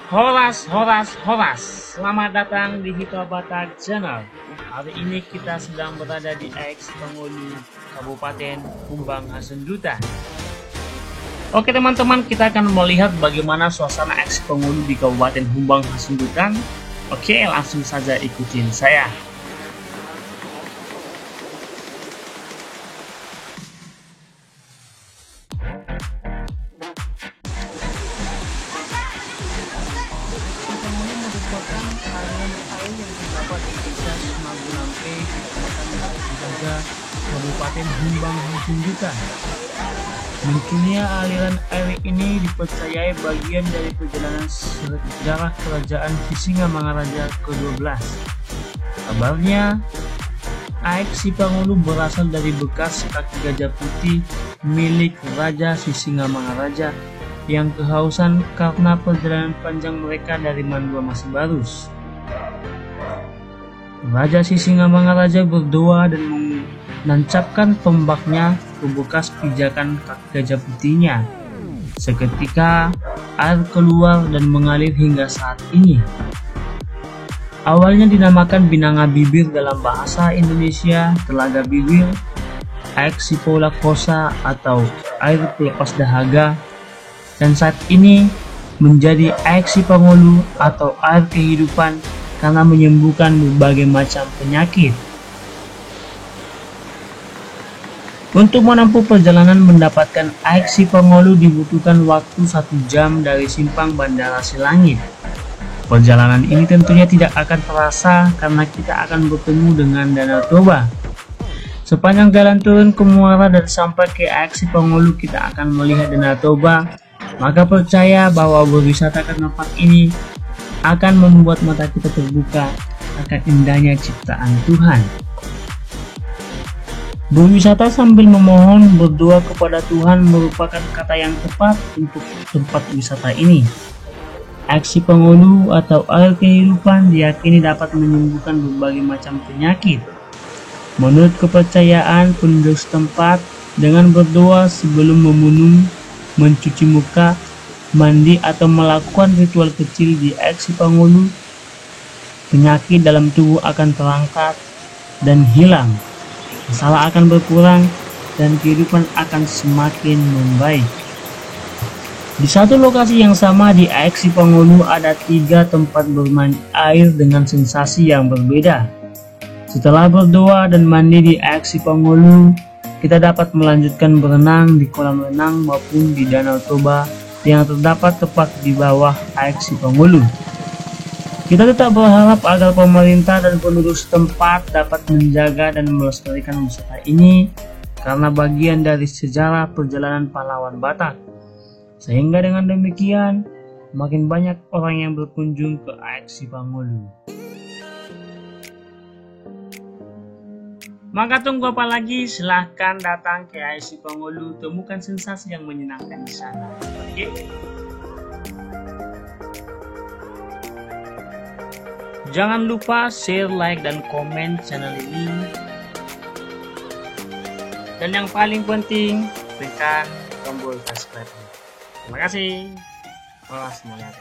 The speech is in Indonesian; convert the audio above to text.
Horas, horas, horas. Selamat datang di Hito Batak Channel. Hari ini kita sedang berada di X Pengulu, Kabupaten Humbang Hasundutan. Oke teman-teman, kita akan melihat bagaimana suasana X Pengulu di Kabupaten Humbang Hasundutan. Oke, langsung saja ikutin saya. Merupakan aliran air yang terdapat di desa Magulampe, Kecamatan Jaga, Kabupaten Humbang Hasundutan. Munculnya aliran air ini dipercayai bagian dari perjalanan sejarah Kerajaan Sisingamangaraja ke-12. Kabarnya, air Sipangulu berasal dari bekas kaki gajah putih milik Raja Sisingamangaraja yang kehausan karena perjalanan panjang mereka dari Mandua Masih Barus. Raja Sisingamangaraja berdoa dan menancapkan tombaknya ke bekas pijakan kaki gajah putihnya. Seketika air keluar dan mengalir hingga saat ini. Awalnya dinamakan Binanga Bibir dalam bahasa Indonesia, Telaga Bibir, air Sipola Kosa atau air pelepas dahaga, dan saat ini menjadi air Sipangulu atau air kehidupan karena menyembuhkan berbagai macam penyakit. Untuk menempuh perjalanan mendapatkan air Sipangulu dibutuhkan waktu 1 jam dari simpang Bandara Silangit. Perjalanan ini tentunya tidak akan terasa karena kita akan bertemu dengan Danau Toba. Sepanjang jalan turun ke muara dan sampai ke air Sipangulu kita akan melihat Danau Toba. Maka percaya bahwa berwisata ke tempat ini akan membuat mata kita terbuka akan indahnya ciptaan Tuhan. Berwisata sambil memohon berdoa kepada Tuhan merupakan kata yang tepat untuk tempat wisata ini. Air Sipangulu atau air kehidupan diyakini dapat menyembuhkan berbagai macam penyakit. Menurut kepercayaan penduduk setempat, dengan berdoa sebelum meminum, mencuci muka, mandi atau melakukan ritual kecil di air Sipangulu, penyakit dalam tubuh akan terangkat dan hilang, masalah akan berkurang, dan kehidupan akan semakin membaik. Di satu lokasi yang sama di air Sipangulu ada 3 tempat bermain air dengan sensasi yang berbeda. Setelah berdoa dan mandi di air Sipangulu, kita dapat melanjutkan berenang di kolam renang maupun di Danau Toba yang terdapat tepat di bawah air Sipangulu. Kita tetap berharap agar pemerintah dan penduduk setempat dapat menjaga dan melestarikan wisata ini karena bagian dari sejarah perjalanan pahlawan Batak. Sehingga dengan demikian, makin banyak orang yang berkunjung ke air Sipangulu. Maka tunggu apa lagi? Silahkan datang ke air Sipangulu, temukan sensasi yang menyenangkan di sana. Oke? Jangan lupa share, like, dan komen channel ini. Dan yang paling penting, tekan tombol subscribe. Terima kasih. Semuanya.